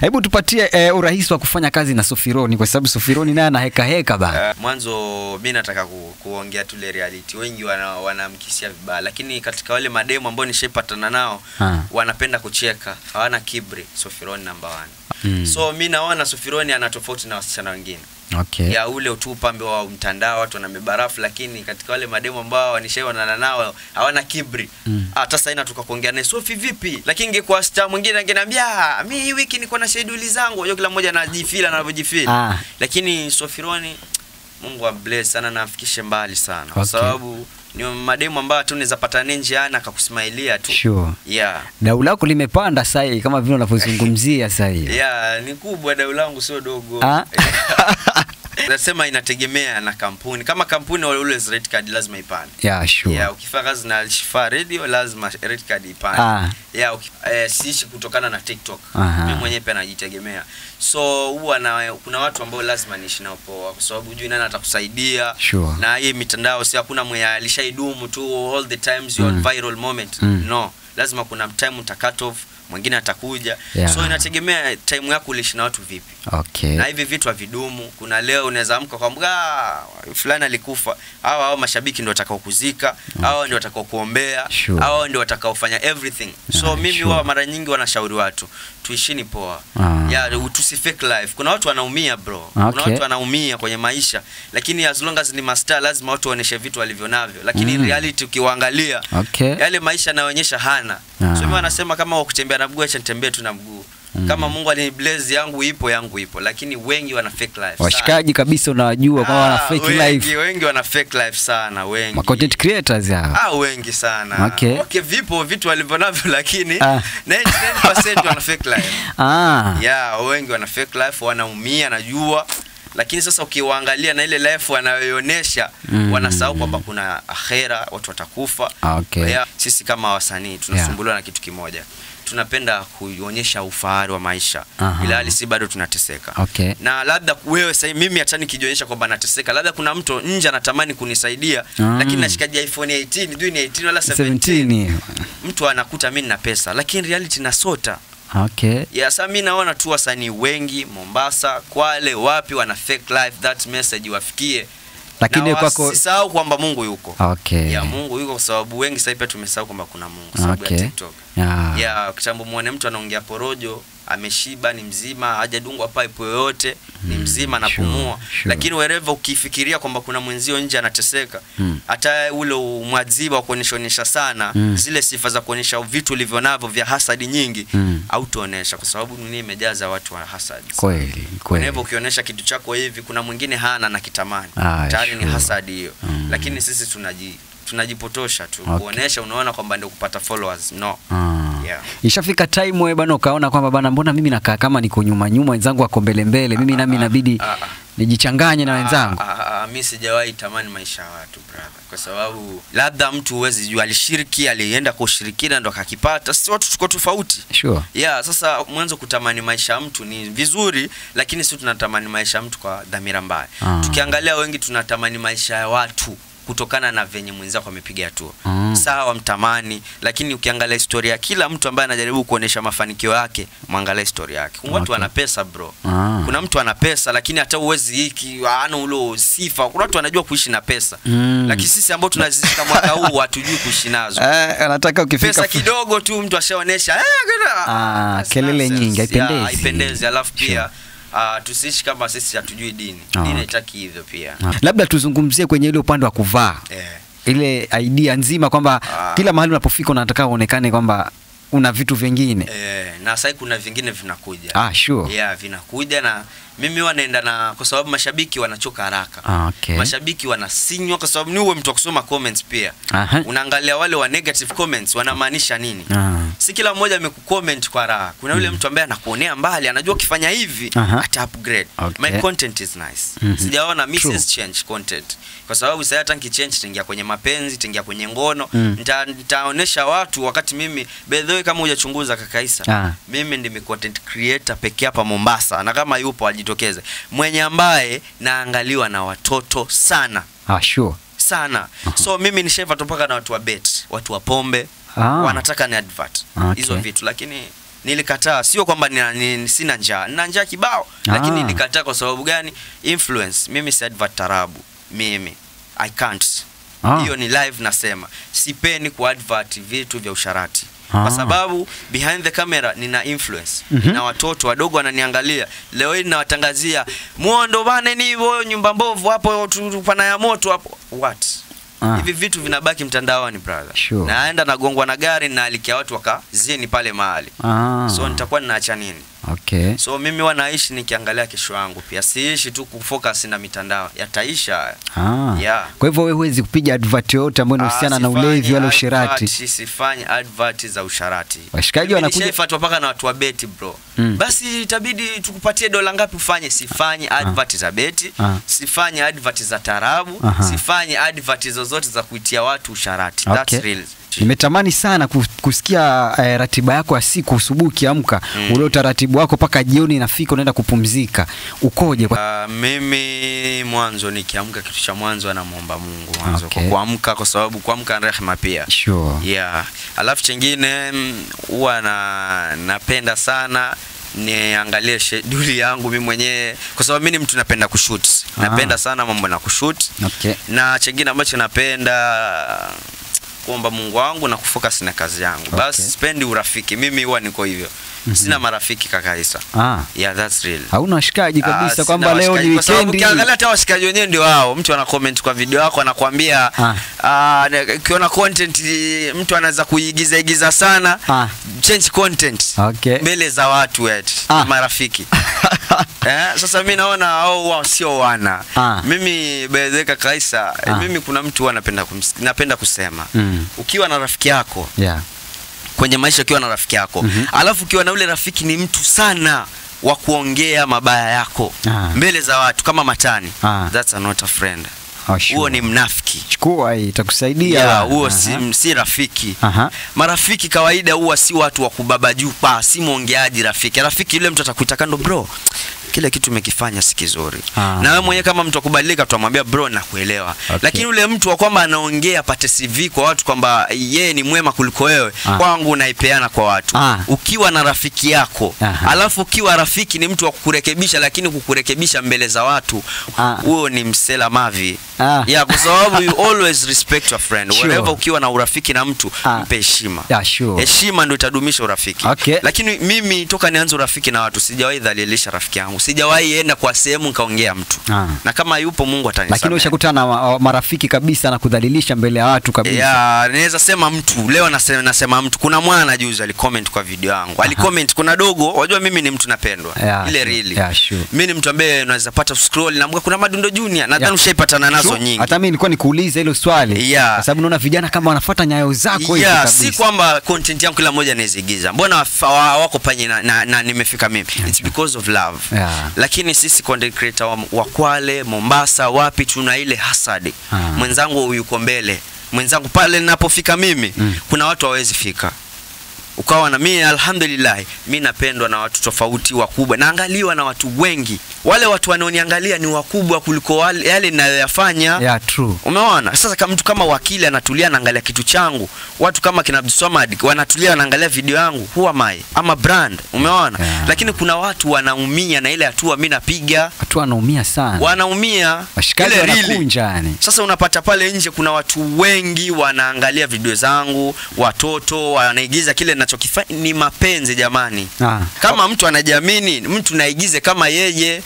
Hebu tupatie urahisi wa kufanya kazi na Sofironi, kwa sababu Sofironi naye ana heka bana. Mwanzo mimi nataka kuongea tu ile reality. Wengi wanamkisia vibaya, lakini katika wale mademo ambao nishapatana nao wanapenda kucheka, hawana kibri. Sofironi number 1. So mimi naona Sofironi ana tofauti na wasichana wengine. Okay. Ya ule utupambe wa mtandao, watu wanamebarafu, lakini katika wale mademo ambao wanishaona nao hawana kibri. Hata sasa ina tukakuongea naye, Sofi vipi? Lakini ingekuwa star mwingine angeniambia mimi hii wiki niko na schedule zangu. Unajua kila mmoja anajifeel anavyojifeel. Lakini Sofironi Mungu ambless sana na afikishe mbali sana. Kwa sababu ni mademo ambayo tu unaweza pata njiani akakusmailia tu. Sure. Yeah. Dau lako limepanda sasa kama vile unavyozungumzia sasa hivi. Yeah, ni kubwa dau langu sio dogo. Nasema inategemea na kampuni. Kama kampuni wale ule red card lazima ipande. Yeah, sure. Yeah, ukifanya kazi na Shifa Radio lazima red card ipande. Yeah, siishi kutokana na TikTok. Mimi mwenyewe pia najitegemea. So huwa kuna watu ambao lazima niishi nao poa, kwa sababu hujui nani atakusaidia. Sure. Na hii mitandao si hakuna mwenye alishaidumu tu all the times you viral moment. No, lazima kuna time cut off, mwingine atakuja. So inategemea time yako uliishi na watu vipi. Okay. Na hivi vitu havidumu. Kuna leo unaweza amka kwamba fulani alikufa. Hao mashabiki ndio watakao kuzika, hao ndio watakao kuombea, hao ndio watakao fanya everything. So mimi huwa mara nyingi wanashauri watu tuishini poa. Tusi fake life. Kuna watu wanaumia bro. Kuna watu wanaumia kwenye maisha, lakini as long as ni master lazima watu waoneshe vitu walivyonavyo. Lakini reality ukiwaangalia yale maisha yanaonyesha hana. So mimi wanasema kama wakutembea na mguu acha nitembee tu na mguu. Kama Mungu alinibless yangu ipo, lakini wengi wana fake life. Washikaji kabisa unajua kama wana fake life. Wengi wana fake life sana, wengi. Content creators hao. Wengi sana. Okay, vipo vitu walivyonavyo, lakini 99% wana fake life. Wengi wana fake life, wanaumia najua. Lakini sasa ukiwaangalia na ile life wanayoonyesha, wanasahau kwamba kuna akhera, watu watakufa. Sisi kama wasanii tunasumbuliwa na kitu kimoja. Tunapenda kuonyesha ufahari wa maisha, ila hali si bado tunateseka. Na labda wewe sasa mimi hata nikijionyesha kwamba nateseka, labda kuna mtu nje anatamani kunisaidia, lakini nashikaje iPhone 18, dui ni 18 wala 17. Mtu anakuta mimi nina pesa, lakini reality nasota. Sasa mimi naona tu wasanii wengi Mombasa, Kwale, wapi wana fake life, that message wafikie. Lakini kwako usisahau kwamba Mungu yuko. Mungu yuko, kwa sababu wengi sasa hivi tumesahau kwamba kuna Mungu sababu ya TikTok. Kitambo muone mtu anaongea porojo, ameshiba, ni mzima, hajadungwa pipe yoyote, ni mzima na pumua. Lakini wherever ukifikiria kwamba kuna mwenzio nje anateseka, hata ule mwadziba wa kuonyesha sana zile sifa za kuonyesha vitu ulivyonavyo vya hasadi nyingi, au tuonesha, kwa sababu dunia imejaza watu wa hasadi. Kweli. Wherever ukionyesha kitu chako hivi, kuna mwingine hana na kitamani. Tayari ni hasadi hiyo. Lakini sisi tunajipotosha tu kuonesha, unaona kwamba ndio kupata followers. No. Ishafika time wewe bana ukaona kwamba bana mbona mimi nakaa kama niko nyuma wenzangu wako mbele, mimi nami inabidi nijichanganye na wenzangu. Mimi sijawahi tamani maisha ya watu brother, kwa sababu labda mtu uwezi jua alishiriki, alienda kushirikina ndo akakipata. Sisi watu tuko tofauti. Sasa mwanzo kutamani maisha ya mtu ni vizuri, lakini sisi tunatamani maisha ya mtu kwa dhamira mbaya. Tukiangalia wengi tunatamani maisha ya watu kutokana na venye mwenzako amepiga hatua. Sawa mtamani, lakini ukiangalia historia kila mtu ambaye anajaribu kuonesha mafanikio yake, muangalie historia yake. Kuna watu wana pesa bro. Kuna mtu ana pesa lakini hata uwezi hiki ana ulo sifa. Kuna watu wanajua kuishi na pesa. Lakini sisi ambao tunazishika mwaka huu hatujui kuishi nazo. Anataka ukifika pesa kidogo tu mtu ashaonesha kelele nyingi, haipendezi. Alafu pia tusiishi kama sisi hatujui dini. Dini haitaki hivyo pia. Labda tuzungumzie kwenye ile upande wa kuvaa. Ile idea nzima kwamba kila mahali unapofika unataka uonekane kwamba una vitu vingine. Na sasa kuna vingine vinakuja. Vinakuja, na mimi wanaenda na kwa sababu mashabiki wanachoka haraka. Mashabiki wanasinywa kwa sababu ni uwe mtu wa kusoma comments pia. Unaangalia wale wa negative comments wanamaanisha nini. Si kila mmoja amekucomment kwa raha. Kuna yule mtu ambaye anakuonea mbali, anajua ukifanya hivi ata upgrade. My content is nice. Sijaona Mrs. change content. Kwa sababu sasa hata nikichange tengia kwenye mapenzi, tengia kwenye ngono, nitaonesha watu wakati mimi by the way kama hujachunguza kaka Isa, mimi ndimi content creator pekee hapa Mombasa, na kama yupo ajitokeze, mwenye ambaye naangaliwa na watoto sana. Sana. So mimi nishaiva topaka na watu wa bet, watu wa pombe, wanataka ni advert. Hizo vitu, lakini nilikataa. Sio kwamba sina njaa, nina njaa kibao, lakini nilikataa kwa sababu gani? Influence. Mimi si advert tarabu, mimi I can't. Hiyo ni live nasema. Sipendi ku advert vitu vya usharati. Kwa sababu behind the camera nina influence. Nina watoto wadogo wananiangalia. Leo hii ninawatangazia muondo bane ni hivyo, nyumba mbovu hapo, tupana ya moto hapo. What? Hivi vitu vinabaki mtandaoni brother. Naenda nagongwa na gari na alikia watu wakazini pale mahali. So nitakuwa ninaacha nini? Okay. So mimi wanaishi nikiangalia kesho yangu pia. Siishi tu kufocus na mitandao. Yataisha. Yeah. Kwa hivyo wewe huwezi kupiga advert yote ambayo inahusiana na ulevi wala usherati. Sifanye advert za usharati. Washikaji wanakuja nishafuatwa paka na watu wa beti bro. Basi itabidi tukupatie dola ngapi ufanye. Sifanye advert za beti, sifanye advert za tarabu, sifanye advert zozote za kuitia watu usharati. That's real. Nimetamani sana kusikia ratiba yako ya siku. Asubuhi kiamka, ule utaratibu wako paka jioni inafika unaenda kupumzika. Ukoje? Mimi mwanzo nikiamka, kitu cha mwanzo anamuomba Mungu mwanzo kwa kuamka, kwa sababu kuamka ni rehema pia. Yeah. Alafu chengine huwa napenda sana niangalie schedule yangu mimi mwenyewe, kwa sababu mimi ni mtu napenda kushoot. Napenda sana mambo na kushoot. Na chengine ambacho napenda kuomba Mungu wangu na kufocus na kazi yangu. Basi sipendi urafiki. Mimi huwa niko hivyo. Sina marafiki kaka Isa. Yeah, that's real. Hauna washikaji kabisa kwamba leo ni weekend. Ukiangalia hata washikaji wenyewe ndio wao. Mtu ana comment kwa video yako anakuambia ukiona content mtu anaweza kuigiza sana, change content. Mbele za watu wetu marafiki. Sasa mimi naona wao sio wana. Mimi bedeka Kaisa, mimi kuna mtu napenda kusema. Ukiwa na rafiki yako, kwenye maisha ukiwa na rafiki yako, alafu ukiwa na ule rafiki ni mtu sana wa kuongea mabaya yako mbele za watu kama matani, that's not a friend. Huo ni mnafiki. Chukua hii itakusaidia. Huo si rafiki. Marafiki kawaida huwa si watu wa kubabajupa, si muongeaji rafiki. Rafiki yule mtu atakuita kando, bro, kile kitu umekifanya si kizuri. Na wewe mwenyewe kama mtu akubadilika tutamwambia bro nakuelewa. Lakini ule mtu wa kwamba anaongea pate CV kwa watu kwamba yeye ni mwema kuliko wewe, kwangu unaipeana kwa watu. Ukiwa na rafiki yako, alafu ukiwa rafiki ni mtu wa kukurekebisha, lakini kukurekebisha mbele za watu, huo ni msela mavi. Yeah, kwa sababu you always respect your friend. Whenever ukiwa na urafiki na mtu, mpe heshima. Heshima ndio itadumisha urafiki. Lakini mimi toka nianze urafiki na watu sijawahi dhalilisha rafiki yangu. Sijawahi enda kwa sehemu nikaongea mtu. Na kama yupo Mungu atanisamehe. Lakini ushakutana na marafiki kabisa na kudhalilisha mbele ya watu kabisa. Yeah, naweza sema mtu. Leo nasema mtu. Kuna mwana juzi alicomment kwa video yangu. Alicomment, kuna dogo, unajua mimi ni mtu napendwa. Ile really. Mimi ni mtu ambaye unaweza pata scroll na kuna Madundo Junior. Nadhani ushaipatana nazo nyingi. Hata mimi nilikuwa nikuuliza hilo swali. Kwa sababu naona vijana kama wanafuata nyayo zako hivi kabisa. Si kwamba content yangu kila mmoja anaigiza. Mbona wako panye na nimefika mimi. It's because of love. Lakini sisi content creator wa Kwale, Mombasa, wapi tuna ile hasadi. Mwenzangu yuko mbele. Mwenzangu pale ninapofika mimi, kuna watu hawezi fika. Ukawa na mimi alhamdulillah, mimi napendwa na watu tofauti wakubwa. Naangaliwa na watu wengi. Wale watu wanaoniangalia ni wakubwa kuliko yale ninayoyafanya. True. Umeona? Sasa kama mtu kama wakili anatulia anaangalia kitu changu, watu kama kina Abdulswamad wanatulia wanaangalia video yangu, who am I? Ama brand. Umeona? Lakini kuna watu wanaumia na ile hatua mimi napiga. Watu wanaumia sana. Wanaumia. Washikaji wanakunja yani. Sasa unapata pale nje kuna watu wengi wanaangalia video zangu, watoto wanaigiza kile ninachokifanya. Ni mapenzi jamani. Kama mtu anajiamini, mtu naigize kama yeye.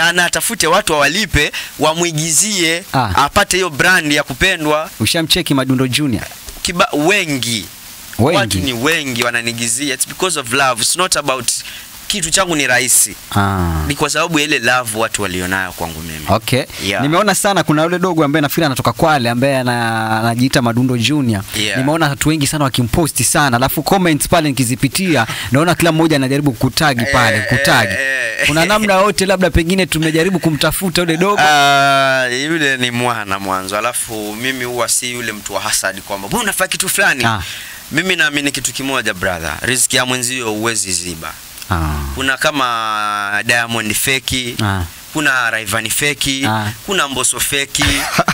Anatafute watu wawalipe, wamuigizie, apate hiyo brand ya kupendwa. Ushamcheki Madundo Junior? Wengi. Watu ni wengi wananigizia. It's because of love. It's not about kitu changu ni rahisi. Ni kwa sababu ile love watu walionayo kwangu mimi. Nimeona sana kuna yule dogo ambaye nafikiri anatoka Kwale ambaye anajiita Madundo Junior. Nimeona watu wengi sana wakimposti sana. Alafu comments pale nikizipitia naona kila mmoja anajaribu kukutagi pale, kukutagi. Kuna namna yote labda pengine tumejaribu kumtafuta yule dogo? Yule ni mwana mwanzo. Alafu mimi huwa si yule mtu wa hasadi kwamba mbona unafanya kitu fulani. Mimi naamini kitu kimoja brother, riziki ya mwenzio huwezi ziba. Kuna kama Diamond feki, kuna Rayvanny feki, kuna Mbosso feki.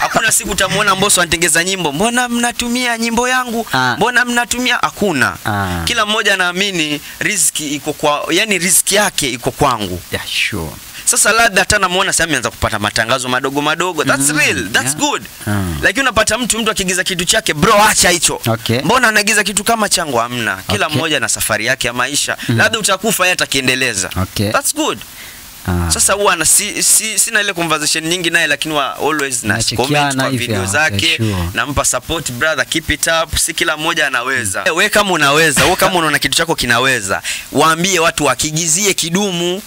Hakuna siku utamuona Mbosso anatengeza nyimbo, mbona mnatumia nyimbo yangu? Mbona mnatumia? Hakuna. Kila mmoja anaamini riziki iko kwa, yani riziki yake iko kwangu. Yeah, sure. Sasa labda hata namuona sasa ameanza kupata matangazo madogo madogo. That's real. That's good. Lakini unapata mtu akigiza kitu chake, bro acha hicho. Mbona anagiza kitu kama changu? Hamna. Kila mmoja na safari yake ya maisha. Labda utakufa yeye atakiendeleza. That's good. Sasa huwa sina ile conversation nyingi naye, lakini always na comment kwa video zake, nampa support, brother keep it up. Si kila mmoja anaweza. Wewe kama unaweza, wewe kama unaona kitu chako kinaweza, waambie watu wakigizie kidumu.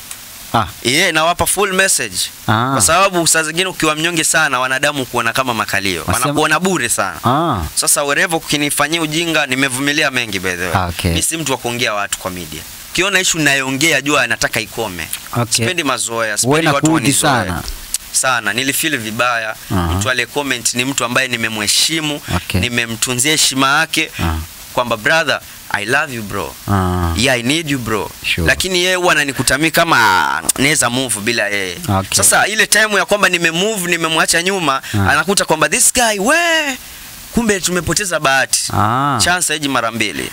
Nawapa full message. Kwa sababu saa zingine ukiwa mnyonge sana, wanadamu kuona kama makalio, wanakuona bure sana. Sasa wherever ukinifanyia ujinga, nimevumilia mengi by the way. Mimi si mtu wa kuongea watu kwa media. Ukiona issue nayoongea, jua nataka ikome. Sipendi mazoea, sipendi watu wanizoe sana. Nilifeel vibaya. Mtu ale comment ni mtu ambaye nimemheshimu, nimemtunzia heshima yake, kwamba brother I love you bro. Yeah, I need you bro. Lakini yeye huwa ananikutamia kama naweza move bila yeye. Sasa ile time ya kwamba nimemove, nimemwacha nyuma, anakuta kwamba this guy kumbe tumepoteza bahati. Chance haiji mara mbili.